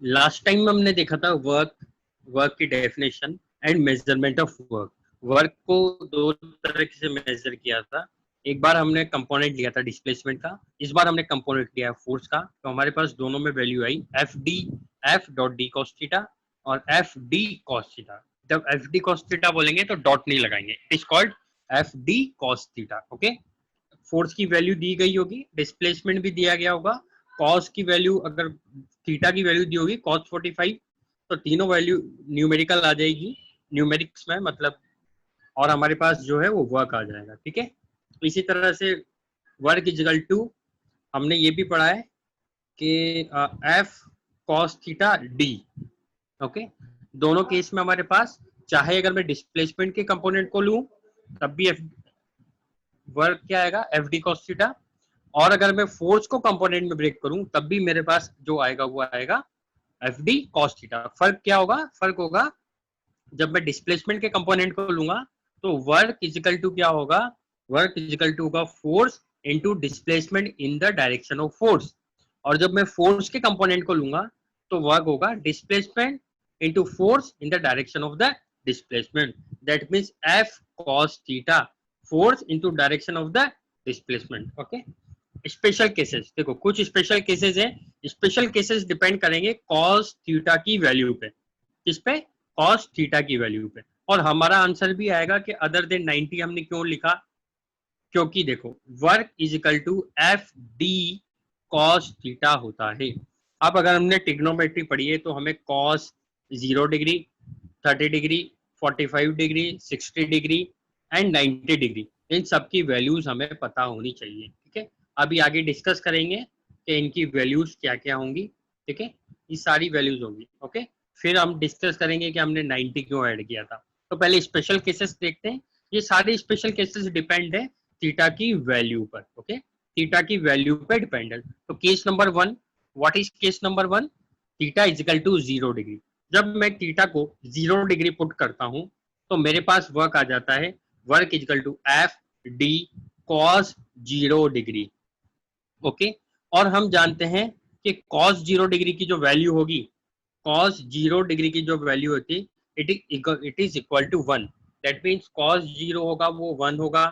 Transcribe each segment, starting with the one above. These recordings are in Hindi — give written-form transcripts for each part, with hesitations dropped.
लास्ट टाइम हमने देखा था वर्क की definition and measurement of work. Work को दो तरह से मेजर किया था। एक बार हमने कंपोनेंट लिया था डिस्प्लेसमेंट का, इस बार हमने कंपोनेंट लिया है फोर्स का। तो हमारे पास दोनों में value I F dot D cos theta और एफ डी कॉस थीटा। जब एफ डी कॉस थीटा बोलेंगे तो डॉट नहीं लगाएंगे, it is called F D cos theta. Okay, force की वैल्यू दी गई होगी, डिस्प्लेसमेंट भी दिया गया होगा, कॉस की वैल्यू अगर थीटा की वैल्यू दी होगी कॉस 45, तो तीनों वैल्यू न्यूमेरिकल आ जाएगी, न्यूमेरिक्स में मतलब, और हमारे पास जो है वो वर्क आ जाएगा। ठीक है, इसी तरह से वर्क इजिकल टू हमने ये भी पढ़ा है कि F cos theta D. Okay, दोनों केस में हमारे पास चाहे अगर मैं डिस्प्लेसमेंट के कंपोनेंट को लूं तब भी वर्क क्या आएगा एफ डी कॉस थीटा, और अगर मैं फोर्स को कंपोनेंट में ब्रेक करूं तब भी मेरे पास जो आएगा वो आएगा एफ डी कॉस थीटा। फर्क क्या होगा? फर्क होगा जब मैं डिस्प्लेसमेंट के कंपोनेंट को लूंगा तो वर्क इजिकल टू क्या होगा? वर्क इजिकल टू होगा force into displacement in the direction of force. और जब मैं फोर्स के कंपोनेंट को लूंगा तो वर्क होगा displacement into force in the direction of the displacement. That means F cos theta force into direction of the displacement. Okay, special cases देखो, कुछ स्पेशल केसेस हैं। स्पेशल केसेस डिपेंड करेंगे कॉस थीटा की वैल्यू पे। किस पे? कॉस थीटा की वैल्यू पे। और हमारा आंसर भी आएगा कि अदर देन 90 हमने क्यों लिखा, क्योंकि देखो work is equal to F D cos theta होता है। अब अगर हमने ट्रिग्नोमेट्री पढ़ी है तो हमें cos 0 degree, 30 degree, 45 degree, 60 degree and 90 degree, इन सब की वैल्यूज हमें पता होनी चाहिए। ठीक है, अभी आगे डिस्कस करेंगे कि इनकी वैल्यूज क्या क्या होंगी। ठीक है, ये सारी वैल्यूज होंगी। ओके, फिर हम डिस्कस करेंगे कि हमने 90 क्यों ऐड किया था। तो पहले स्पेशल केसेस देखते हैं। ये सारे स्पेशल केसेस डिपेंड है थीटा की वैल्यू पर। ओके, थीटा की वैल्यू पर डिपेंडेंट। तो case number 1, what is case number 1? Theta is equal to 0 degree. जब मैं थीटा को 0 डिग्री पुट करता हूं तो मेरे पास वर्क आ जाता है work is equal to F D cos 0 degree. Okay, और हम जानते हैं कि कॉस 0 डिग्री की जो वैल्यू होगी, कॉस 0 डिग्री की जो वैल्यू होती है it is equal to 1। That means cos 0 होगा वो 1 होगा,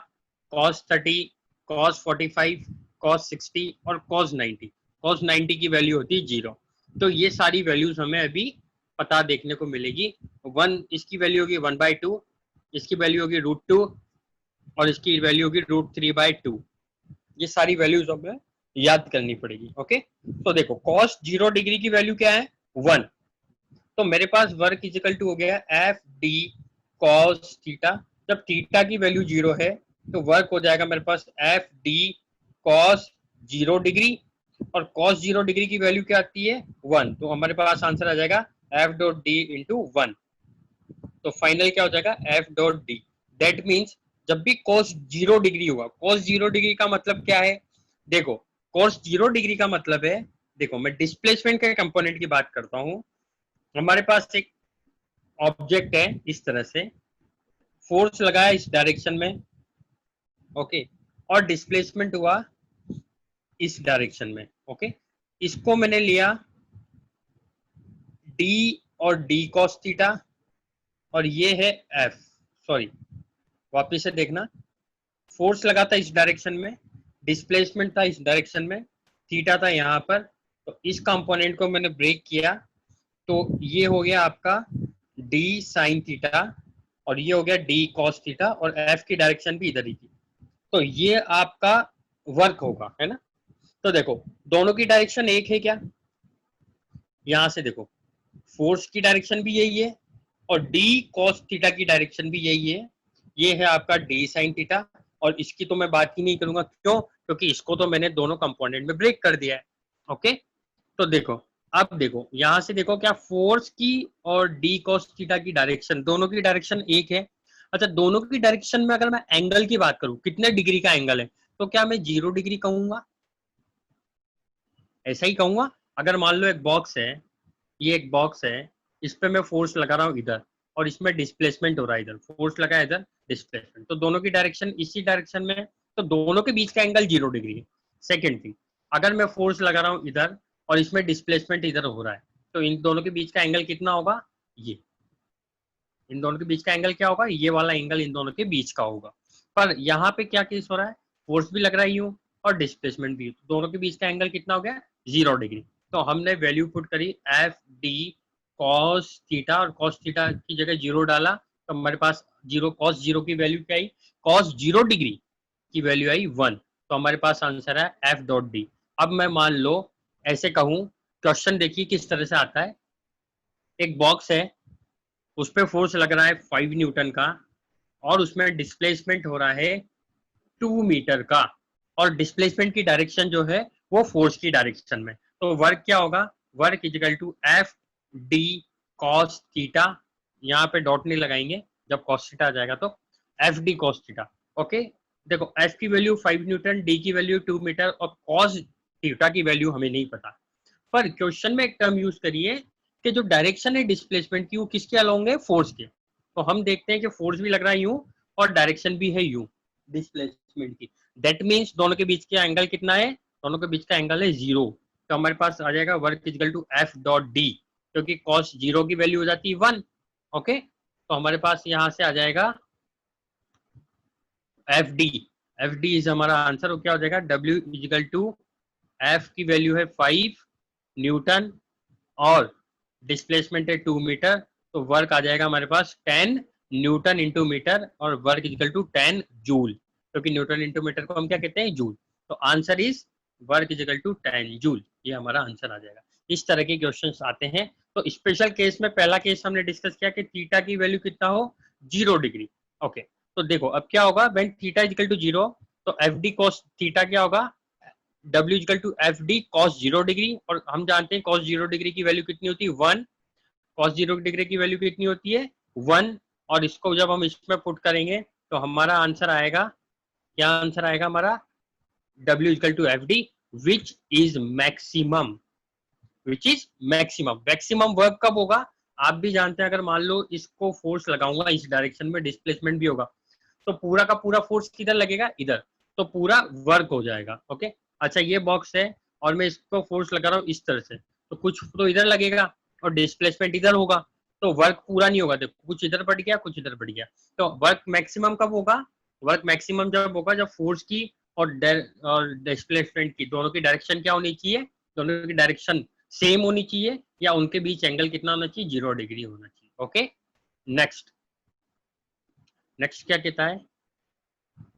कॉस 30, कॉस 45, कॉस 60 और कॉस 90। कॉस 90 की वैल्यू होती है 0। तो ये सारी वैल्यूज हमें अभी पता देखने को मिलेगी। 1 इसकी वैल्यू होगी 1/2, इसकी वैल्यू होगी √2 और इसकी वैल्यू होगी √3/2। ये सारी वैल्यूज हमें याद करनी पड़ेगी। ओके, तो देखो कॉस 0 डिग्री की वैल्यू क्या है? 1। तो मेरे पास वर्क इजिकल टू हो गया एफ डी कॉस थीटा। जब थीटा की वैल्यू 0 है तो वर्क हो जाएगा मेरे पास एफ डी कॉस 0 डिग्री, और कॉस 0 डिग्री की वैल्यू क्या आती है? 1। तो हमारे पास आंसर आ जाएगा एफ डॉट डी इंटू 1। तो फाइनल क्या हो जाएगा? F dot D. That means जब भी cos 0 डिग्री होगा, cos 0 डिग्री का मतलब क्या है? देखो cos 0 डिग्री का मतलब है, देखो मैं डिस्प्लेसमेंट के कंपोनेंट की बात करता हूं। हमारे पास एक ऑब्जेक्ट है इस तरह से, फोर्स लगाया इस डायरेक्शन में, ओके, और डिस्प्लेसमेंट हुआ इस डायरेक्शन में। ओके, इसको मैंने लिया d और d cos थीटा, और ये है f, सॉरी वापिस से देखना, फोर्स लगा था इस डायरेक्शन में, डिस्प्लेसमेंट था इस डायरेक्शन में, थीटा था यहाँ पर, तो इस कंपोनेंट को मैंने ब्रेक किया तो ये हो गया आपका d साइन थीटा, और ये हो गया d cos थीटा, और f की डायरेक्शन भी इधर ही थी। तो ये आपका वर्क होगा, है ना? तो देखो दोनों की डायरेक्शन एक है क्या? यहां से देखो फोर्स की डायरेक्शन भी यही है और d cos थीटा की डायरेक्शन भी यही है। ये है आपका d sin थीटा, और इसकी तो मैं बात ही नहीं करूंगा। क्यों? क्योंकि इसको तो मैंने दोनों कंपोनेंट में ब्रेक कर दिया है। ओके, तो देखो अब देखो यहां से देखो क्या फोर्स की और d cos थीटा की डायरेक्शन, दोनों की डायरेक्शन एक है। अच्छा, दोनों की डायरेक्शन में अगर मैं एंगल की बात करूं, कितने डिग्री का एंगल है, तो क्या मैं 0 डिग्री कहूंगा? ऐसा ही कहूंगा। अगर मान लो एक बॉक्स है, ये एक बॉक्स है, इस पे मैं फोर्स लगा रहा हूँ इधर, और इसमें डिस्प्लेसमेंट हो रहा है इधर, फोर्स लगा है इधर, डिस्प्लेसमेंट, तो दोनों की डायरेक्शन इसी डायरेक्शन में है, तो दोनों के बीच का एंगल 0 डिग्री है। सेकेंड थिंग, अगर मैं फोर्स लगा रहा हूँ इधर और इसमें डिस्प्लेसमेंट इधर हो रहा है, तो इन दोनों के बीच का एंगल कितना होगा, ये इन दोनों के बीच का एंगल क्या होगा, ये वाला एंगल इन दोनों के बीच का होगा। पर यहाँ पे क्या केस हो रहा है, फोर्स भी लग रहा है यूं और डिस्प्लेसमेंट भी, तो दोनों के बीच का एंगल कितना हो गया, 0 डिग्री। तो हमने वैल्यू पुट करी एफ डी कॉस थीटा, और कॉस थीटा की जगह 0 डाला, तो हमारे पास 0 कॉस 0 की वैल्यू क्या आई, कॉस 0 डिग्री की वैल्यू आई 1। तो हमारे पास आंसर है एफ डॉट डी। अब मैं मान लो ऐसे कहूं, क्वेश्चन देखिए किस तरह से आता है। एक बॉक्स है, उस पर फोर्स लग रहा है 5 न्यूटन का, और उसमें डिस्प्लेसमेंट हो रहा है 2 मीटर का, और डिस्प्लेसमेंट की डायरेक्शन जो है वो फोर्स की डायरेक्शन में। तो वर्क क्या होगा, work is equal to F D cos theta, यहाँ पे डॉट नहीं लगाएंगे, जब कॉस थीटा आ जाएगा तो F D cos theta. Okay, देखो एफ की वैल्यू 5 न्यूटन, डी की वैल्यू 2 मीटर, और कॉस थीटा की वैल्यू हमें नहीं पता। पर क्वेश्चन में एक टर्म यूज करिए कि जो डायरेक्शन है डिस्प्लेसमेंट की वो किसके अलोंग है, फोर्स के। तो हम देखते हैं कि फोर्स भी लग रहा है यूं और डायरेक्शन भी है यूं डिस्प्लेसमेंट की। दैट मीन्स दोनों के बीच का एंगल कितना है, दोनों के बीच का एंगल है 0। तो हमारे पास आ जाएगा work is equal to F dot D, क्योंकि कॉस 0 की वैल्यू हो जाती है 1। ओके, तो हमारे पास यहाँ से आ जाएगा F D. F D is हमारा आंसर, क्या हो जाएगा, डब्ल्यू इजिकल टू एफ की वैल्यू है 5 न्यूटन और डिस्प्लेसमेंट है 2 मीटर, तो वर्क आ जाएगा हमारे पास 10 न्यूटन इंटू मीटर, और वर्क इजिकल टू 10 जूल, क्योंकि न्यूटन इंटू मीटर को हम क्या कहते हैं, जूल। तो answer is work is equal to 10 joule, ये हमारा आंसर आ जाएगा। इस तरह के क्वेश्चंस आते हैं। तो स्पेशल केस में पहला केस हमने डिस्कस किया कि थीटा की वैल्यू कितना हो, 0 डिग्री। ओके, तो देखो अब क्या होगा, व्हेन थीटा इजिकल टू 0, तो एफ डी कॉस थीटा क्या होगा, W equal to F D cos 0 degree, और हम जानते हैं कॉस 0 डिग्री की वैल्यू कितनी होती है, 1। कॉस 0 डिग्री की वैल्यू कितनी होती है, 1। और इसको जब हम इसमें पुट करेंगे तो हमारा आंसर आएगा, क्या आंसर आएगा हमारा, W equal to F D which is maximum, which is maximum. Maximum work कब होगा, आप भी जानते हैं, अगर मान लो इसको फोर्स लगाऊंगा इस डायरेक्शन में, डिस्प्लेसमेंट भी होगा, तो पूरा का पूरा फोर्स किधर लगेगा, इधर, तो पूरा वर्क हो जाएगा। ओके, अच्छा ये बॉक्स है और मैं इसको फोर्स लगा रहा हूँ इस तरह से, तो कुछ तो इधर लगेगा और डिस्प्लेसमेंट इधर होगा, तो वर्क पूरा नहीं होगा। देखो कुछ इधर बढ़ गया, कुछ इधर बढ़ गया। तो वर्क मैक्सिमम कब होगा, वर्क मैक्सिमम जब होगा जब फोर्स की और डिस्प्लेसमेंट की दोनों की डायरेक्शन क्या होनी चाहिए, दोनों की डायरेक्शन सेम होनी चाहिए, या उनके बीच एंगल कितना होना चाहिए, 0 डिग्री होना चाहिए। ओके, नेक्स्ट नेक्स्ट क्या कहता है,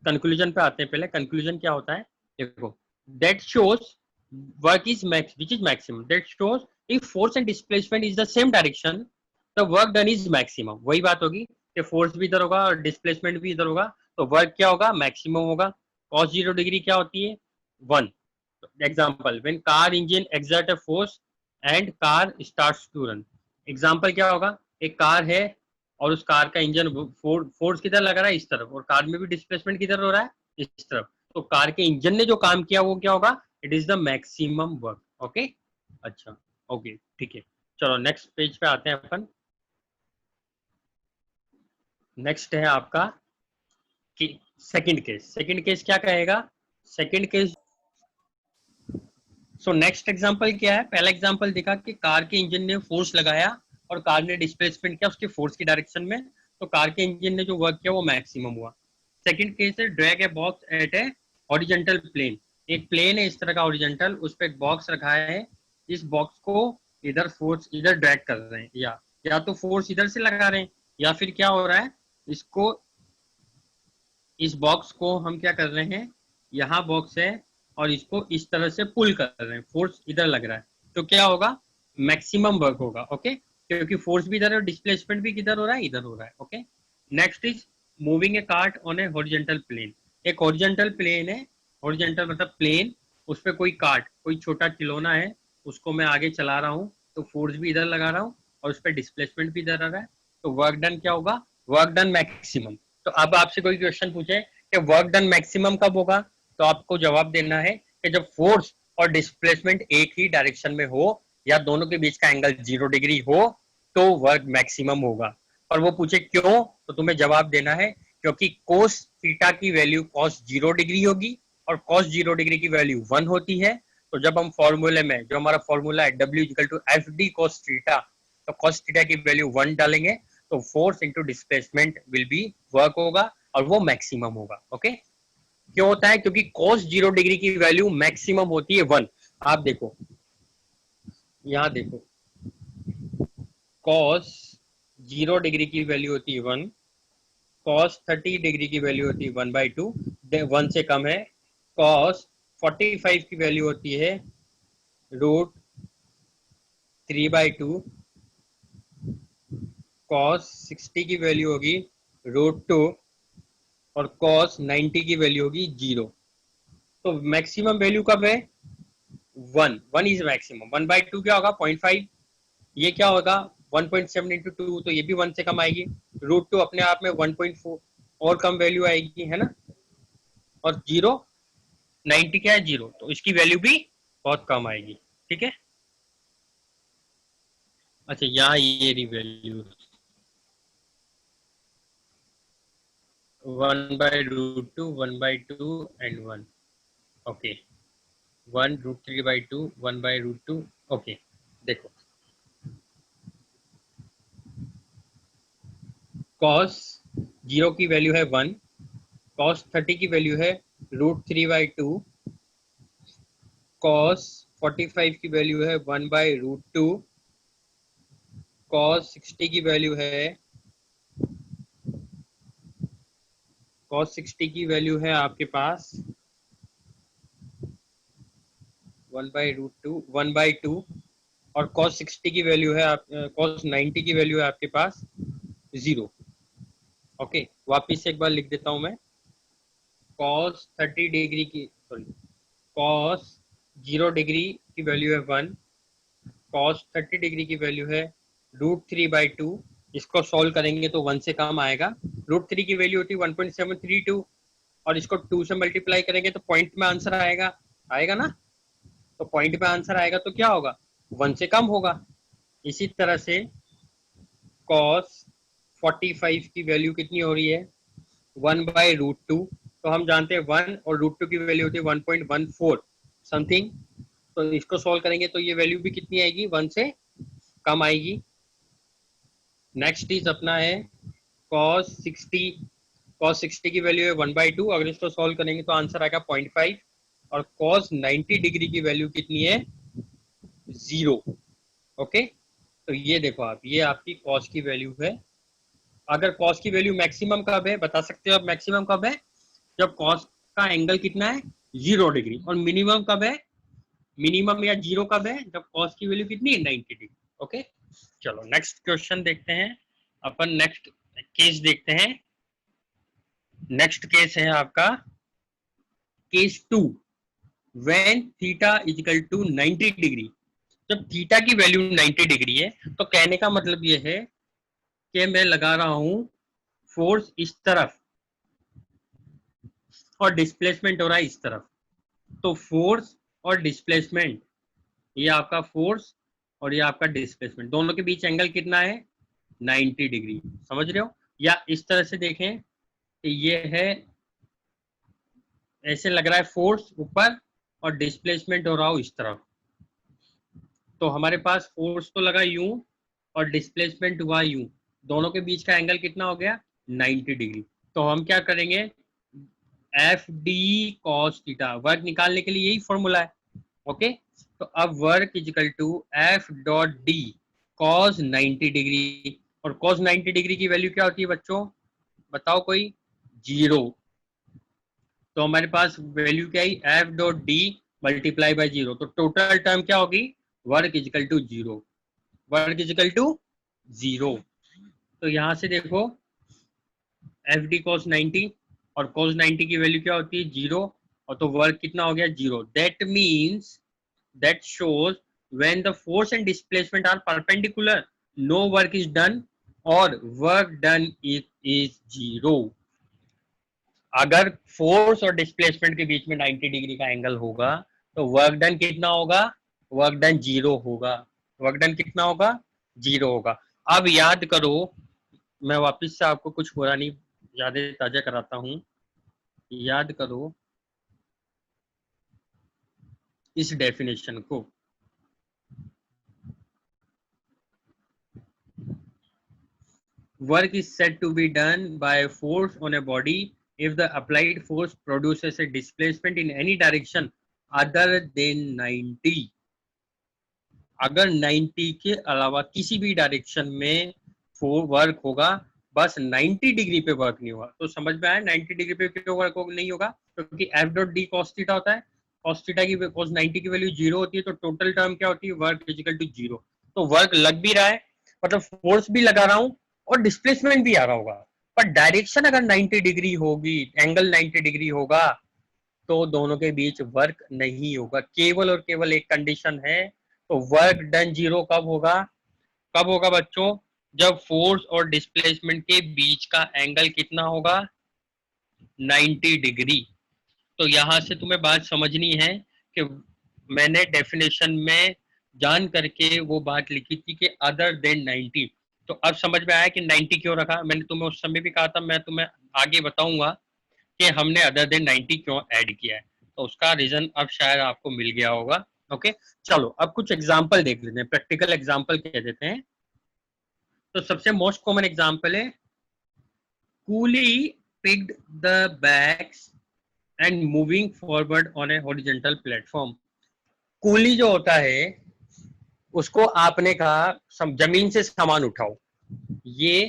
कंक्लूजन पे आते हैं। पहले कंक्लूजन क्या होता है, देखो that shows work is max which is maximum, that shows if force and displacement is the same direction the work done is maximum. वही बात होगी कि फोर्स भी इधर होगा और डिस्प्लेसमेंट भी इधर होगा, तो वर्क क्या होगा, मैक्सिमम होगा। cos 0 डिग्री क्या होती है, 1। Example, when car engine exert a force and car starts to run. Example क्या होगा, एक कार है और उस कार का इंजन फोर्स किधर लगा रहा है, इस तरफ, और कार में भी डिस्प्लेसमेंट किधर हो रहा है, इस तरफ। तो कार के इंजन ने जो काम किया वो क्या होगा, it is the maximum work. Okay, अच्छा, ओके ठीक है। चलो नेक्स्ट पेज पे आते हैं अपन। नेक्स्ट है आपका सेकंड केस। सेकंड केस क्या कहेगा, second case, so next example क्या है, पहला एग्जांपल देखा कि कार के इंजन ने फोर्स लगाया और कार ने डिस्प्लेसमेंट किया उसके फोर्स की डायरेक्शन में, तो कार के इंजन ने जो वर्क किया वो मैक्सिमम हुआ। सेकंड केस है drag a box at a horizontal plane. एक प्लेन है इस तरह का हॉरिजॉन्टल, उस पर एक बॉक्स रखा है, इस बॉक्स को इधर फोर्स इधर ड्रैग कर रहे हैं, या तो फोर्स इधर से लगा रहे हैं, या फिर क्या हो रहा है, इसको इस बॉक्स को हम क्या कर रहे हैं, यहाँ बॉक्स है और इसको इस तरह से पुल कर रहे हैं, फोर्स इधर लग रहा है, तो क्या होगा, मैक्सिमम वर्क होगा। ओके, क्योंकि फोर्स भी इधर है और डिस्प्लेसमेंट भी किधर हो रहा है, इधर हो रहा है। Okay, next is moving a cart on a horizontal plane. एक हॉरिजॉन्टल प्लेन है, हॉरिजॉन्टल मतलब प्लेन, उस पर कोई कार्ट, कोई छोटा खिलौना है, उसको मैं आगे चला रहा हूँ, तो फोर्स भी इधर लगा रहा हूँ और उस पर डिस्प्लेसमेंट भी इधर आ रहा है, तो वर्क डन क्या होगा, वर्क डन मैक्सिमम। तो अब आपसे कोई क्वेश्चन पूछे कि वर्क डन मैक्सिमम कब होगा, तो आपको जवाब देना है कि जब फोर्स और डिस्प्लेसमेंट एक ही डायरेक्शन में हो या दोनों के बीच का एंगल 0 डिग्री हो, तो वर्क मैक्सिमम होगा। और वो पूछे क्यों, तो तुम्हें जवाब देना है क्योंकि कोस थीटा की वैल्यू कॉस 0 डिग्री होगी और कॉस 0 डिग्री की वैल्यू 1 होती है, तो जब हम फॉर्मूले में, जो हमारा फॉर्मूला है W equal to F D cos theta, तो कॉस थीटा की वैल्यू 1 डालेंगे तो force into displacement will be work होगा और वो मैक्सिमम होगा। ओके, क्यों होता है? क्योंकि cos 0 डिग्री की वैल्यू मैक्सिमम होती है 1। आप देखो, यहाँ देखो, cos 0 डिग्री की वैल्यू होती है 1, cos 30 डिग्री की वैल्यू होती है 1/2, 1 से कम है। cos 45 की वैल्यू होती है √3/2, cos 60 की वैल्यू होगी √2 और cos 90 की वैल्यू होगी 0। तो मैक्सिमम वैल्यू कब है? 1, 1 इज मैक्सिमम। 1/2 क्या होगा? 0.5। ये क्या होगा? 1.7 इंटू 2, तो ये भी 1 से कम आएगी। √2 अपने आप में 1.4 और कम वैल्यू आएगी, है ना। और 0, 90 क्या है? 0, तो इसकी वैल्यू भी बहुत कम आएगी। ठीक है, अच्छा यहाँ ये रही वैल्यू 1/√2, 1/2 एंड 1। ओके, 1√3/2, 1/√2। ओके, देखो, cos 0 की वैल्यू है 1, cos 30 की वैल्यू है √3/2, cos 45 की वैल्यू है 1/√2, cos 60 की वैल्यू है आपके पास 1/√2, 1/2 और cos 60 की वैल्यू है cos 90 की वैल्यू है आपके पास 0। ओके, वापिस से एक बार लिख देता हूं मैं। cos 30 डिग्री की, सॉरी, cos 0 डिग्री की वैल्यू है 1, cos 30 डिग्री की वैल्यू है √3/2। इसको सॉल्व करेंगे तो 1 से कम आएगा। √3 की वैल्यू होती है 1.732 और इसको 2 से मल्टीप्लाई करेंगे तो पॉइंट में आंसर आएगा, आएगा ना। तो पॉइंट में आंसर आएगा तो क्या होगा? 1 से कम होगा। इसी तरह से cos 45 की वैल्यू कितनी हो रही है? 1/√2। तो हम जानते हैं 1 और √2 की वैल्यू होती है 1.14 समथिंग। तो इसको सॉल्व करेंगे तो ये वैल्यू भी कितनी आएगी? 1 से कम आएगी। नेक्स्ट इज अपना है cos 60। cos 60 की वैल्यू है 1/2, अगर इसको सॉल्व करेंगे तो आंसर आएगा 0.5। और cos 90 डिग्री की वैल्यू कितनी है? 0। ओके, तो ये देखो आप, ये आपकी cos की वैल्यू है। अगर cos की वैल्यू मैक्सिमम कब है, बता सकते हो आप मैक्सिमम कब है? जब cos का एंगल कितना है? 0 डिग्री। और मिनिमम कब है? मिनिमम या 0 कब है? जब cos की वैल्यू कितनी है? 90 डिग्री। ओके, चलो नेक्स्ट क्वेश्चन देखते हैं अपन। नेक्स्ट केस देखते हैं। नेक्स्ट केस है आपका case 2, when theta is equal to 90 degree. जब थीटा की वैल्यू 90 डिग्री है तो कहने का मतलब ये है कि मैं लगा रहा हूं फोर्स इस तरफ और डिस्प्लेसमेंट हो रहा है इस तरफ। तो फोर्स और डिस्प्लेसमेंट, ये आपका फोर्स और ये आपका डिस्प्लेसमेंट, दोनों के बीच एंगल कितना है? 90 डिग्री। समझ रहे हो? या इस तरह से देखें कि ये है, ऐसे लग रहा है फोर्स ऊपर और डिस्प्लेसमेंट हो रहा हो इस तरफ। तो हमारे पास फोर्स तो लगा यूं और डिस्प्लेसमेंट हुआ यूं, दोनों के बीच का एंगल कितना हो गया? 90 डिग्री। तो हम क्या करेंगे? F D cos theta, work निकालने के लिए यही फॉर्मूला है। ओके, तो अब work is equal to F dot D cos 90 degree. और कॉस 90 डिग्री की वैल्यू क्या होती है बच्चों? बताओ कोई? 0। तो हमारे पास वैल्यू क्या है? F dot D multiply by 0। तो टोटल टर्म क्या होगी? Work is equal to 0। Work is equal to 0। तो यहां से देखो, एफ डी कॉस 90 और कॉस 90 की वैल्यू क्या होती है? 0। और तो वर्क कितना हो गया? 0। That means, that shows when the force and displacement are perpendicular no work is done और वर्क डन इज 0। अगर फोर्स और डिस्प्लेसमेंट के बीच में 90 डिग्री का एंगल होगा तो वर्क डन कितना होगा? वर्क डन 0 होगा। वर्क डन कितना होगा? 0 होगा। अब याद करो, मैं वापस से आपको कुछ पुरानी यादें ताजा कराता हूं। याद करो, इस डेफिनेशन को। Work is said to be done by force on a body if the applied force produces a displacement in any direction other than 90। अगर 90 के अलावा किसी भी डायरेक्शन में वर्क होगा, बस 90 डिग्री पे वर्क नहीं होगा। तो समझ में आया 90 डिग्री पे क्यों वर्क नहीं होगा? क्योंकि F dot D cos theta होता है, कॉस थीटा की कॉस 90 की वैल्यू 0 होती है, तो टोटल टर्म क्या होती है? Work equal to 0। तो वर्क लग भी रहा है, मतलब फोर्स भी लगा रहा हूं और डिस्प्लेसमेंट भी आ रहा होगा, पर डायरेक्शन अगर 90 डिग्री होगी, एंगल 90 डिग्री होगा, तो दोनों के बीच वर्क नहीं होगा। केवल और केवल एक कंडीशन है। तो वर्क डन 0 कब होगा? कब होगा बच्चों? जब फोर्स और डिस्प्लेसमेंट के बीच का एंगल कितना होगा? 90 डिग्री। तो यहां से तुम्हें बात समझनी है कि मैंने डेफिनेशन में जान करके वो बात लिखी थी कि अदर देन 90। तो अब समझ में आया कि 90 क्यों रखा। मैंने तुम्हें उस समय भी कहा था, मैं तुम्हें आगे बताऊंगा कि हमने अदर देन 90 क्यों ऐड किया है। तो उसका रीजन अब शायद आपको मिल गया होगा। ओके, चलो अब कुछ एग्जाम्पल देख लेते हैं, प्रैक्टिकल एग्जाम्पल कह देते हैं। तो सबसे मोस्ट कॉमन एग्जाम्पल है, coolie picked the bags and moving forward on a horizontal platform. Coolie जो होता है उसको आपने कहा जमीन से सामान उठाओ, ये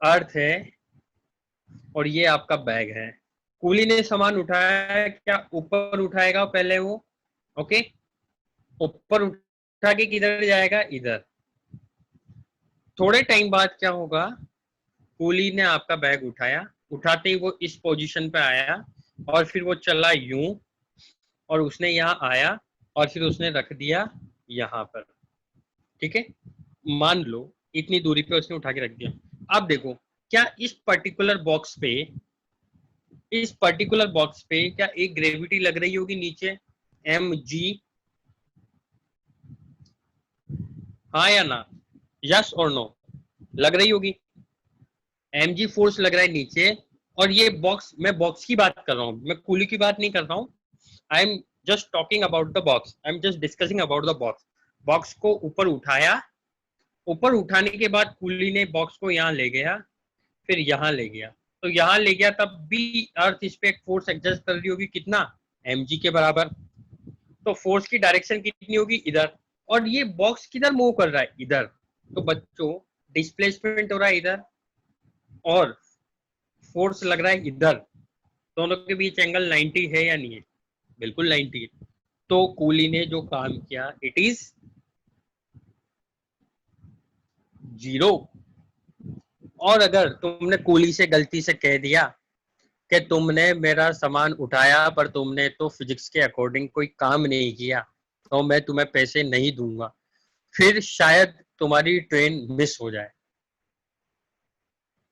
अर्थ है और ये आपका बैग है। कूली ने सामान उठाया, क्या ऊपर उठाएगा पहले वो? ओके, ऊपर उठा के किधर जाएगा? इधर। थोड़े टाइम बाद क्या होगा? कूली ने आपका बैग उठाया, उठाते ही वो इस पोजीशन पे आया और फिर वो चला यूं और उसने यहाँ आया और फिर उसने रख दिया यहाँ पर। ठीक है, मान लो इतनी दूरी पे उसने उठा के रख दिया। अब देखो, क्या इस पर्टिकुलर बॉक्स पे, इस पर्टिकुलर बॉक्स पे क्या एक ग्रेविटी लग रही होगी नीचे? एम जी, हाँ या ना? यस और नो? लग रही होगी। एम जी फोर्स लग रहा है नीचे, और ये बॉक्स, मैं बॉक्स की बात कर रहा हूँ, मैं कूली की बात नहीं कर रहा हूँ। I am just talking about the box, I am just discussing about the box. Box को ऊपर उठाया, ऊपर उठाने के बाद कूली ने बॉक्स को यहाँ ले गया, फिर यहाँ ले गया। तो यहाँ ले गया तब भी अर्थ इस पे एक फोर्स एग्जस्ट कर रही होगी, कितना? mg के बराबर। तो फोर्स की डायरेक्शन कितनी होगी? इधर। और ये बॉक्स किधर मूव कर रहा है? इधर। तो बच्चों डिस्प्लेसमेंट हो रहा है इधर और फोर्स लग रहा है इधर। दोनों के बीच एंगल 90 है या नहीं है? बिल्कुल 90 है। तो कूली ने जो काम किया, इट इज 0। और अगर तुमने कूली से गलती से कह दिया कि तुमने मेरा सामान उठाया पर तुमने तो फिजिक्स के अकॉर्डिंग कोई काम नहीं किया, तो मैं तुम्हें पैसे नहीं दूंगा, फिर शायद तुम्हारी ट्रेन मिस हो जाए।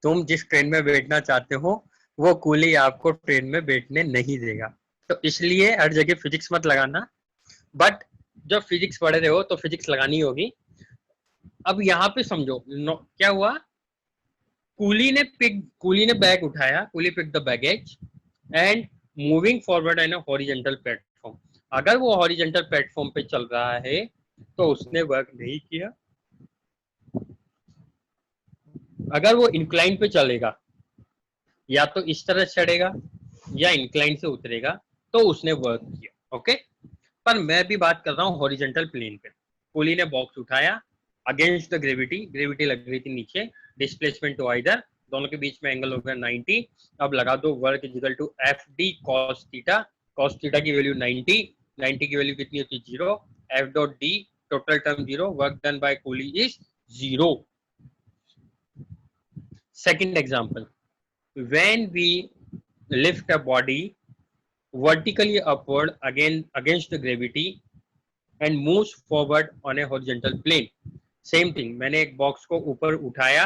तुम जिस ट्रेन में बैठना चाहते हो वो कूली आपको ट्रेन में बैठने नहीं देगा। तो इसलिए हर जगह फिजिक्स मत लगाना, बट जब फिजिक्स पढ़ रहे हो तो फिजिक्स लगानी होगी। अब यहाँ पे समझो क्या हुआ। कूली ने बैग उठाया, coolie pick the baggage and moving forward an horizontal platform. अगर वो हॉरिजॉन्टल प्लेटफॉर्म पे चल रहा है तो उसने वर्क नहीं किया। अगर वो इंक्लाइन पे चलेगा, या तो इस तरह चढ़ेगा या इंक्लाइन से उतरेगा, तो उसने वर्क किया। ओके, पर मैं भी बात कर रहा हूँ हॉरिजॉन्टल प्लेन पे। कूली ने बॉक्स उठाया अगेंस्ट द ग्रेविटी, ग्रेविटी लग रही थी नीचे, डिस्प्लेसमेंट हुआ इधर, दोनों के बीच में एंगल हो गया 90। अब लगा दो work is equal to F D cos theta. Cos theta की वैल्यू 90, 90 की वैल्यू कितनी होती है? 0। F dot D total term 0, work done by coolie is 0। Second example, when we lift a body vertically upward against the gravity and moves forward on a horizontal plane, same thing. मैंने एक बॉक्स को ऊपर उठाया,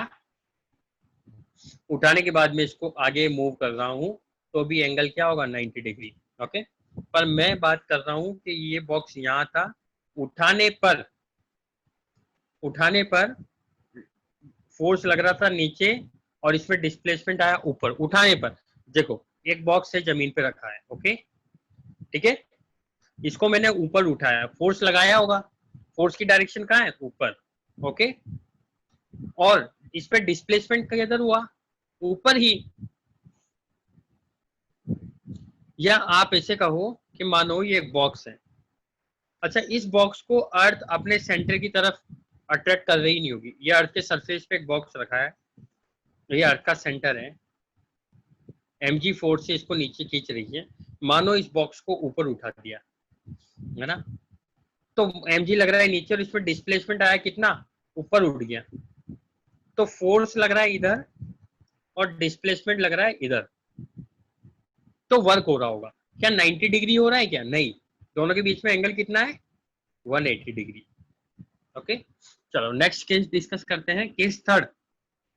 उठाने के बाद में इसको आगे मूव कर रहा हूं, तो भी एंगल क्या होगा? 90 डिग्री। ओके, पर मैं बात कर रहा हूं कि ये बॉक्स यहाँ था, उठाने पर, उठाने पर फोर्स लग रहा था नीचे और इसमें डिस्प्लेसमेंट आया ऊपर। उठाने पर देखो, एक बॉक्स है जमीन पे रखा है, ओके, ठीक है, इसको मैंने ऊपर उठाया, फोर्स लगाया होगा, फोर्स की डायरेक्शन कहाँ है, ऊपर, ओके। और इस पे डिस्प्लेसमेंट किधर हुआ, ऊपर ही। या आप ऐसे कहो कि मानो ये एक बॉक्स है, अच्छा इस बॉक्स को अर्थ अपने सेंटर की तरफ अट्रैक्ट कर रही नहीं होगी, ये अर्थ के सरफेस पे एक बॉक्स रखा है, ये अर्थ का सेंटर है, mg फोर्स से इसको नीचे खींच रही है, मानो इस बॉक्स को ऊपर उठा दिया, है ना, तो mg लग रहा है नीचे और इस पर डिस्प्लेसमेंट आया कितना, ऊपर उठ गया, तो फोर्स लग रहा है इधर और डिस्प्लेसमेंट लग रहा है इधर, तो वर्क हो रहा होगा, क्या 90 डिग्री हो रहा है क्या, नहीं, दोनों के बीच में एंगल कितना है, 180 डिग्री, ओके। चलो नेक्स्ट केस डिस्कस करते हैं, केस थर्ड।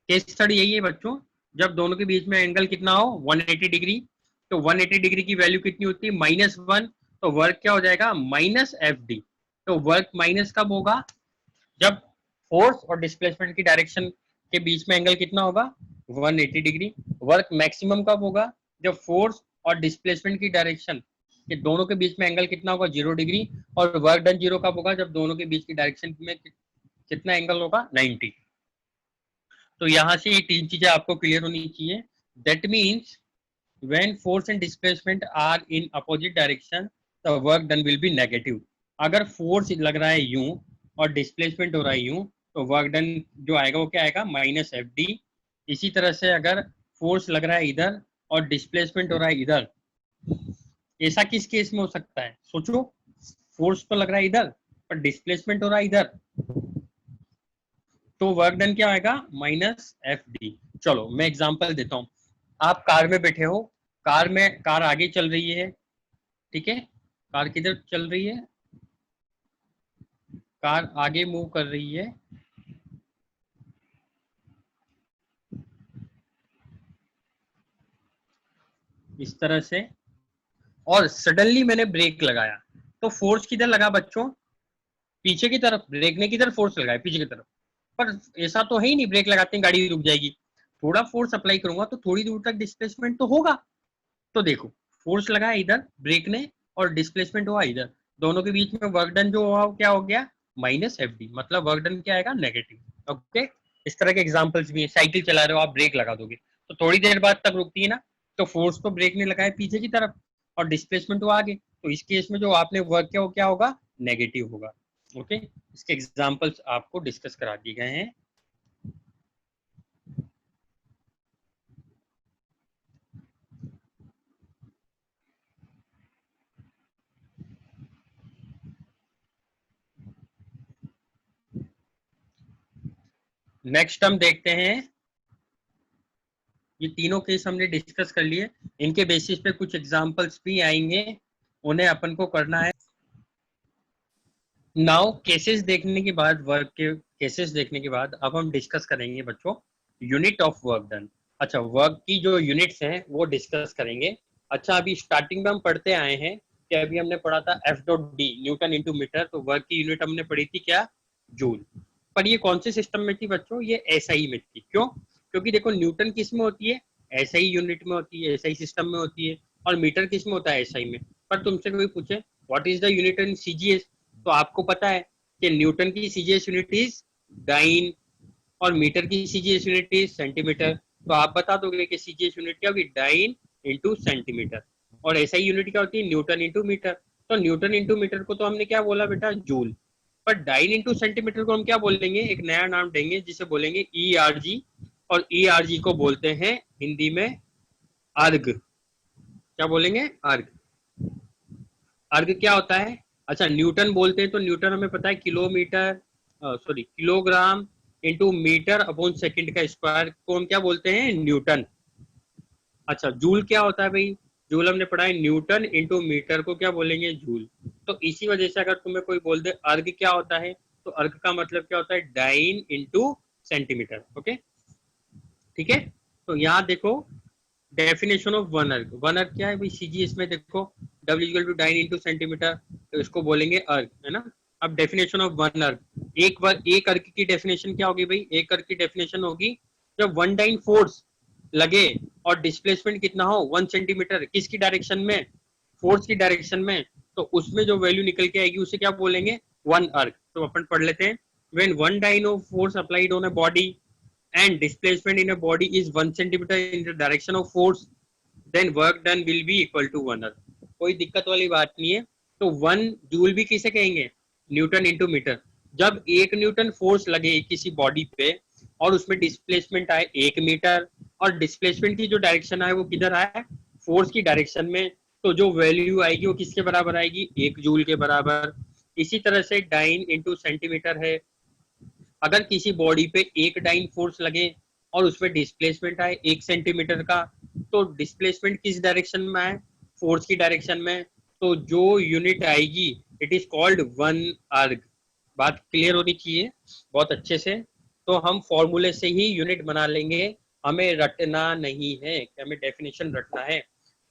केस थर्ड यही है बच्चों, जब दोनों के बीच में एंगल कितना हो 180 डिग्री, तो 180 डिग्री की वैल्यू कितनी होती है, -1, तो वर्क क्या हो जाएगा, -FD। तो वर्क माइनस कब होगा, जब फोर्स और डिस्प्लेसमेंट की डायरेक्शन के बीच में एंगल कितना होगा, 180 डिग्री। वर्क मैक्सिमम कब होगा, जब फोर्स और डिस्प्लेसमेंट की डायरेक्शन के दोनों के बीच में एंगल कितना होगा, 0 डिग्री। और वर्क डन 0 कब होगा, जब दोनों के बीच की डायरेक्शन में कितना एंगल होगा, 90। तो यहाँ से ये तीन चीजें आपको क्लियर होनी चाहिए। That means when force and displacement are in opposite direction the work done will be negative. अगर फोर्स लग रहा है यूं और डिस्प्लेसमेंट हो रहा है यूं, तो वर्क डन जो आएगा वो क्या आएगा, -FD। इसी तरह से अगर फोर्स लग रहा है इधर और डिस्प्लेसमेंट हो रहा है इधर, ऐसा किस केस में हो सकता है, सोचो, फोर्स तो लग रहा है इधर पर डिस्प्लेसमेंट हो रहा है इधर, तो वर्क डन क्या आएगा, -FD। चलो मैं एग्जांपल देता हूँ, आप कार में बैठे हो, कार आगे चल रही है, ठीक है, कार किधर चल रही है, कार आगे मूव कर रही है, इस तरह से, और सडनली मैंने ब्रेक लगाया, तो फोर्स किधर लगा बच्चों, पीछे की तरफ, ब्रेक ने किधर फोर्स लगाया, पीछे की तरफ। पर ऐसा तो है ही नहीं ब्रेक लगाते ही गाड़ी रुक जाएगी, थोड़ा फोर्स अप्लाई करूंगा तो थोड़ी दूर तक डिस्प्लेसमेंट तो होगा। तो देखो फोर्स लगा इधर ब्रेक ने और डिस्प्लेसमेंट हुआ इधर, दोनों के बीच में वर्क डन जो हुआ क्या हो गया, -FD, मतलब वर्क डन क्या आएगा, नेगेटिव, ओके। इस तरह के एग्जांपल्स भी है, साइकिल चला रहे हो आप, ब्रेक लगा दोगे तो थोड़ी देर बाद तक रुकती है ना, तो फोर्स तो ब्रेक ने लगाया पीछे की तरफ और डिस्प्लेसमेंट हुआ आगे, तो इस केस में जो आपने वर्क किया वो क्या होगा, नेगेटिव होगा, ओके। इसके एग्जांपल्स आपको डिस्कस करा दिए गए हैं। नेक्स्ट हम देखते हैं, ये तीनों केस हमने डिस्कस कर लिए, इनके बेसिस पे कुछ एग्जांपल्स भी आएंगे, उन्हें अपन को करना है। नाउ केसेस देखने के बाद, वर्क के केसेस देखने के बाद अब हम डिस्कस करेंगे बच्चों यूनिट ऑफ वर्क डन। अच्छा वर्क की जो यूनिट्स हैं वो डिस्कस करेंगे। अच्छा अभी स्टार्टिंग में हम पढ़ते आए हैं कि अभी हमने पढ़ा था F.D न्यूटन इंटू मीटर, तो वर्क की यूनिट हमने पढ़ी थी क्या, जूल। पर ये कौन से सिस्टम में थी बच्चों, ये SI में थी, क्यों, क्योंकि देखो न्यूटन किस में होती है, SI यूनिट में होती है, SI सिस्टम में होती है, और मीटर किस में होता है, SI में। पर तुमसे कोई पूछे what is the unit in CGS, तो आपको पता है कि न्यूटन की CGS यूनिट इज डाइन और मीटर की CGS यूनिट इज सेंटीमीटर, तो आप बता दोगे कि CGS यूनिट क्या होगी, डाइन इंटू सेंटीमीटर, और SI यूनिट क्या होती है, न्यूटन इंटू मीटर। तो न्यूटन इंटू मीटर को तो हमने क्या बोला बेटा, जूल, पर डाइन इंटू सेंटीमीटर को हम क्या बोलेंगे, एक नया नाम देंगे जिसे बोलेंगे ERG, और ERG को बोलते हैं हिंदी में अर्ग। क्या बोलेंगे, अर्ग। अर्ग क्या होता है, अच्छा न्यूटन बोलते हैं तो न्यूटन हमें पता है kilometre, sorry kilogram into metre upon second का स्क्वायर को हम क्या बोलते हैं, न्यूटन। अच्छा जूल क्या होता है भाई, जूल हमने पढ़ा है न्यूटन इंटू मीटर को क्या बोलेंगे, जूल। तो इसी वजह से अगर तुम्हें कोई बोल दे अर्ग क्या होता है, तो अर्ग का मतलब क्या होता है, डाइन इंटू सेंटीमीटर, ओके ठीक है। तो यहाँ देखो डेफिनेशन ऑफ वन अर्ग, वन अर्ग क्या है भाई, CGS में देखो W = डाइन इंटू सेंटीमीटर, तो इसको बोलेंगे अर्ग, है ना। अब डेफिनेशन ऑफ वन अर्ग, एक अर्ग की डेफिनेशन क्या होगी भाई, एक अर्ग की डेफिनेशन होगी जब वन डाइन फोर्स लगे और डिस्प्लेसमेंट कितना हो 1 सेंटीमीटर, किसकी डायरेक्शन में, फोर्स की डायरेक्शन में, तो उसमें जो वैल्यू निकल के आएगी उसे क्या बोलेंगे, 1 अर्ग। तो अपन पढ़ लेते हैं, when 1 dyne of force applied on a body and displacement in a body is 1 centimetre in the direction of force, then work done will be equal to 1 erg. कोई दिक्कत वाली बात नहीं है। तो 1 जूल भी किसे कहेंगे, न्यूटन इंटू मीटर। जब 1 न्यूटन फोर्स लगे किसी बॉडी पे और उसमें डिस्प्लेसमेंट आए 1 मीटर, और डिस्प्लेसमेंट की जो डायरेक्शन आए वो किधर आए, फोर्स की डायरेक्शन में, तो जो वैल्यू आएगी वो किसके बराबर आएगी, 1 जूल के बराबर। इसी तरह से डाइन इंटू सेंटीमीटर है, अगर किसी बॉडी पे 1 डाइन फोर्स लगे और उसमें डिस्प्लेसमेंट आए 1 सेंटीमीटर का, तो डिस्प्लेसमेंट किस डायरेक्शन में आए, फोर्स की डायरेक्शन में, तो जो यूनिट आएगी इट इज कॉल्ड 1 अर्ग। बात क्लियर होनी चाहिए बहुत अच्छे से। तो हम फॉर्मूले से ही यूनिट बना लेंगे, हमें रटना नहीं है कि हमें डेफिनेशन रटना है।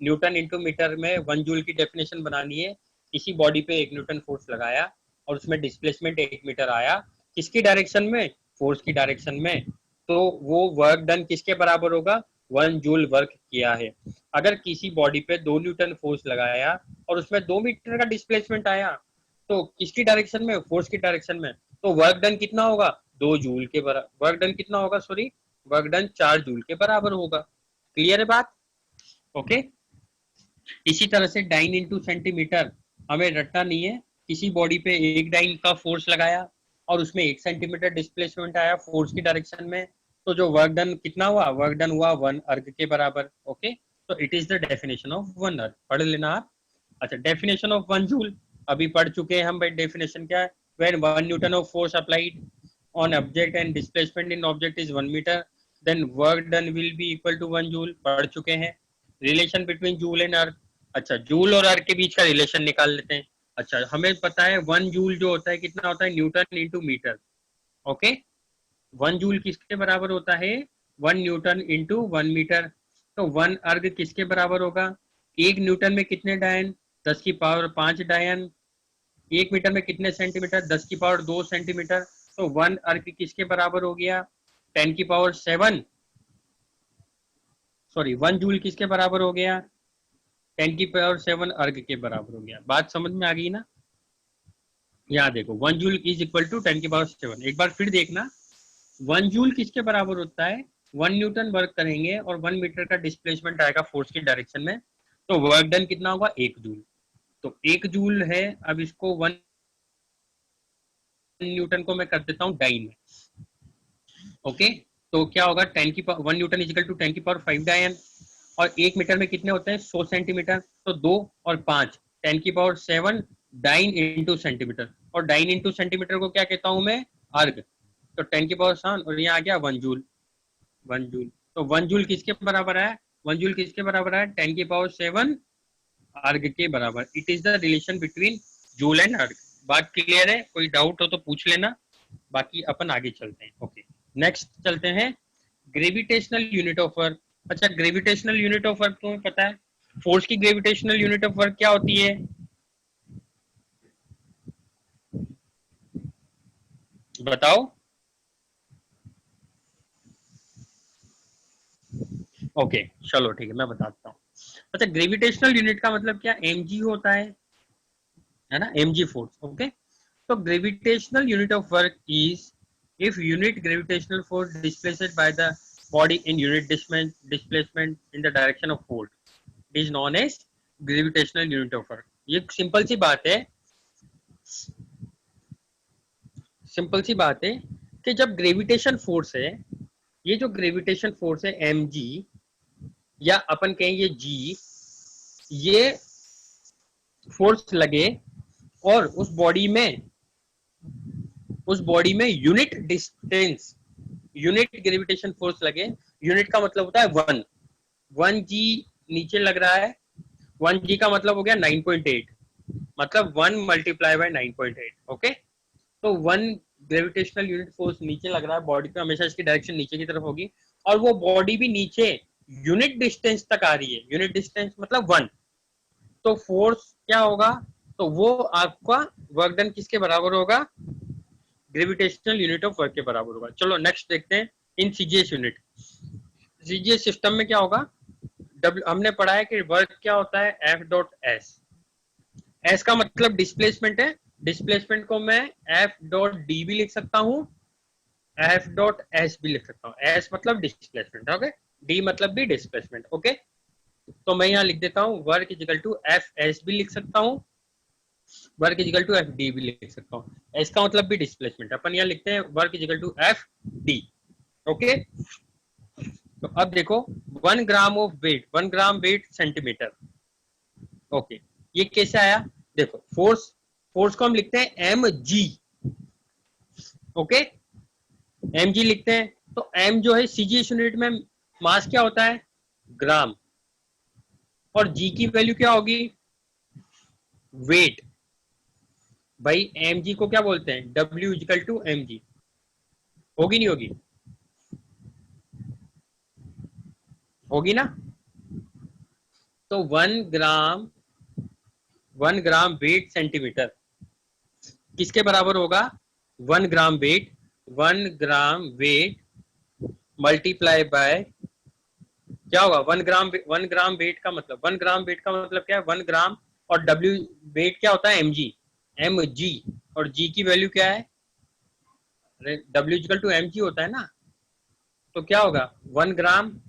न्यूटन इंटू मीटर में 1 जूल की डेफिनेशन बनानी है। किसी बॉडी पे 1 न्यूटन फोर्स लगाया और उसमें डिस्प्लेसमेंट 1 मीटर आया, किसकी डायरेक्शन में, फोर्स की डायरेक्शन में, तो वो वर्क डन किसके बराबर होगा, 1 जूल वर्क किया है। अगर किसी बॉडी पे 2 न्यूटन फोर्स लगाया और उसमें 2 मीटर का डिस्प्लेसमेंट आया, तो किसकी डायरेक्शन में, फोर्स की डायरेक्शन में, तो वर्क डन कितना होगा, 2 जूल के बराबर, वर्क डन कितना होगा, सॉरी, वर्क डन 4 जूल के बराबर होगा। क्लियर है बात, ओके। इसी तरह से डाइन इंटू सेंटीमीटर, हमें रटना नहीं है। किसी बॉडी पे 1 डाइन का फोर्स लगाया और उसमें 1 सेंटीमीटर डिस्प्लेसमेंट आया फोर्स की डायरेक्शन में, तो जो वर्क डन कितना हुआ, वर्क डन हुआ 1 अर्ग के बराबर, ओके। तो it is the definition of 1 अर्ग, पढ़ लेना आप। अच्छा, डेफिनेशन ऑफ 1 जूल अभी पढ़ चुके हैं हम भाई। डेफिनेशन क्या है, when 1 Newton of force applied on object and displacement in object is 1 meter, then work done will be equal to 1 joule, पढ़ चुके हैं। रिलेशन बिटवीन जूल एंड अर्ग, अच्छा जूल और अर्ग के बीच का रिलेशन निकाल लेते हैं। अच्छा, हमें पता है 1 जूल जो होता है कितना होता है, newton into metre, okay. 1 joule किसके बराबर होता है, 1 न्यूटन इंटू 1 मीटर। तो 1 अर्ग किसके बराबर होगा, 1 न्यूटन में कितने डायन, 10 की पावर 5 डायन। 1 मीटर में कितने सेंटीमीटर, 10 की पावर 2 सेंटीमीटर। तो 1 अर्ग किसके बराबर हो गया, 10 की पावर 7, सॉरी 1 जूल किसके बराबर हो गया, 10 की पावर 7 अर्ग के बराबर हो गया। बात समझ में आ गई ना, यहाँ देखो 1 जूल इज इक्वल टू 10 की पावर 7। एक बार फिर देखना, 1 जूल किसके बराबर होता है, 1 न्यूटन वर्क करेंगे और 1 मीटर का डिस्प्लेसमेंट आएगा फोर्स की डायरेक्शन में, तो वर्क डन कितना होगा, 1 जूल। तो 1 जूल है, अब इसको 1 न्यूटन को मैं कर देता हूँ डाइन में, ओके। तो क्या होगा, 10 की पावर 1 न्यूटन इजिकल टू 10 की पावर 5 डायन, और 1 मीटर में कितने होते हैं, 100 सेंटीमीटर। तो 2 और 5, 10 की पावर 7 डाइन इंटू सेंटीमीटर, और डाइन इंटू सेंटीमीटर को क्या कहता हूं मैं, अर्ग। तो 10 की पावर 7 और यहाँ आ गया 1 जूल, 1 जूल। तो 1 जूल किसके बराबर है, 1 जूल किसके बराबर है, 10 की पावर 7 अर्ग के बराबर। It is the relation between joule and अर्ग। बात क्लियर है, कोई डाउट हो तो पूछ लेना, बाकी अपन आगे चलते हैं, ओके। नेक्स्ट चलते हैं, ग्रेविटेशनल यूनिट ऑफ वर्क। अच्छा, ग्रेविटेशनल यूनिट ऑफ वर्क तुम्हें पता है, फोर्स की ग्रेविटेशनल यूनिट ऑफ वर्क क्या होती है, बताओ। ओके चलो ठीक है, मैं बताता हूँ। अच्छा, ग्रेविटेशनल यूनिट का मतलब क्या, mg होता है ना, mg फोर्स, ओके। तो gravitational unit of work is if unit gravitational force displaced by the body in unit displacement in the direction of force is known as gravitational unit of work। ये सिंपल सी बात है, सिंपल सी बात है कि जब ग्रेविटेशन फोर्स है, ये जो ग्रेविटेशन फोर्स है mg, या अपन कहेंगे g, ये फोर्स लगे और उस बॉडी में unit distance, unit gravitation force लगे। यूनिट का मतलब होता है 1 जी नीचे लग रहा है, 1 जी का मतलब हो गया 9.8, मतलब 1 मल्टीप्लाई बाय 9.8, ओके। तो 1 ग्रेविटेशनल यूनिट फोर्स नीचे लग रहा है बॉडी पे, हमेशा इसकी डायरेक्शन नीचे की तरफ होगी, और वो बॉडी भी नीचे यूनिट डिस्टेंस तक आ रही है, यूनिट डिस्टेंस मतलब 1। तो फोर्स क्या होगा, तो वो आपका वर्क डन किसके बराबर होगा, ग्रेविटेशनल यूनिट ऑफ वर्क के बराबर होगा। चलो नेक्स्ट देखते हैं, in CGS unit. CGS system में क्या होगा, हमने पढ़ा है कि वर्क क्या होता है, एफ डॉट एस। एस का मतलब डिस्प्लेसमेंट है, डिस्प्लेसमेंट को मैं एफ डॉट डी भी लिख सकता हूँ, एफ डॉट एस भी लिख सकता हूँ। एस मतलब डिस्प्लेसमेंट, ओके, डी मतलब भी डिस्प्लेसमेंट, ओके। तो मैं यहाँ लिख देता हूँ work is equal to F S भी लिख सकता हूँ, work is equal to F D भी लिख सकता हूँ। एस का मतलब भी डिस्प्लेसमेंट, अपन यहाँ लिखते हैं work is equal to F D, okay. तो अब देखो 1 gram of weight, 1 gram weight centimetre, okay. ये कैसे आया, देखो फोर्स, फोर्स को हम लिखते हैं M G, okay, M G लिखते हैं। तो एम जो है सीजीएस यूनिट में मास क्या होता है, ग्राम, और जी की वैल्यू क्या होगी, वेट। भाई एम जी को क्या बोलते हैं, W is equal to M G, होगी नहीं होगी, होगी ना। तो 1 ग्राम वेट सेंटीमीटर किसके बराबर होगा, 1 gram wait, 1 gram weight multiply by क्या होगा, 1 ग्राम वेट का मतलब, 1 ग्राम वेट का मतलब क्या है, 1 ग्राम, और डब्ल्यू वेट क्या होता है, एम जी, एम जी, और जी की वैल्यू क्या है, W equal to M G होता है ना। तो क्या होगा 1 ग्राम,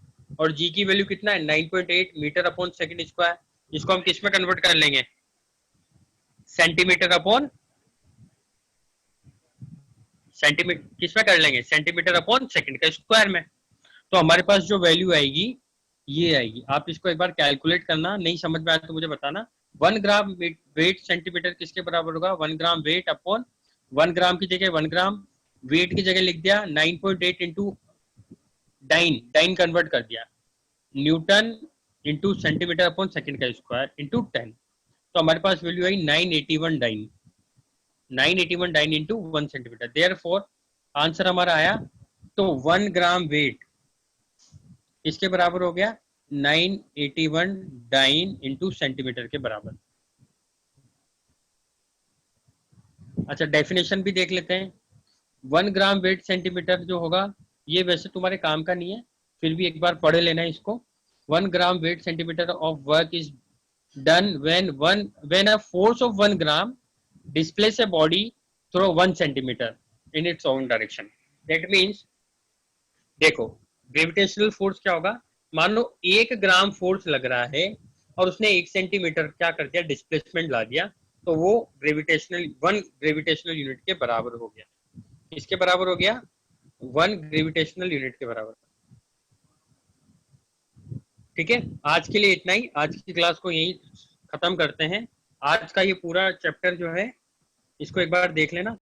और जी की वैल्यू कितना है 9.8 मीटर अपॉन सेकंड स्क्वायर। इसको हम किस में कन्वर्ट कर लेंगे, सेंटीमीटर अपॉन, सेंटीमीटर किस में कर लेंगे, सेंटीमीटर अपॉन सेकंड का स्क्वायर में। तो हमारे पास जो वैल्यू आएगी ये आएगी। आप इसको एक बार कैलकुलेट करना, नहीं समझ में आया तो मुझे बताना। 1 ग्राम वेट सेंटीमीटर किसके बराबर होगा, 1 ग्राम वेट अपॉन 1 ग्राम की जगह 1 ग्राम वेट की जगह लिख दिया 9.8 इंटू डाइन, डाइन कन्वर्ट कर दिया, newton into centimetre upon second का स्क्वायर इंटू 10। तो हमारे पास वैल्यू आई 981 dyne, 981 dyne into 1 centimetre. Therefore answer हमारा आया, तो 1 ग्राम वेट इसके बराबर हो गया 981 डाइन इंटू सेंटीमीटर के बराबर। अच्छा डेफिनेशन भी देख लेते हैं। 1 ग्राम वेट सेंटीमीटर जो होगा, ये वैसे तुम्हारे काम का नहीं है, फिर भी एक बार पढ़ लेना इसको। 1 gram weight centimetre of work is done when a force of 1 gram displace a body through 1 centimeter in its own direction. That means देखो ग्रेविटेशनल फोर्स क्या होगा, मान लो 1 ग्राम फोर्स लग रहा है और उसने 1 सेंटीमीटर क्या कर दिया, डिस्प्लेसमेंट ला दिया, तो वो ग्रेविटेशनल 1 ग्रेविटेशनल यूनिट के बराबर हो गया। किसके बराबर हो गया, 1 ग्रेविटेशनल यूनिट के बराबर। ठीक है, आज के लिए इतना ही, आज की क्लास को यही खत्म करते हैं। आज का ये पूरा चैप्टर जो है इसको एक बार देख लेना।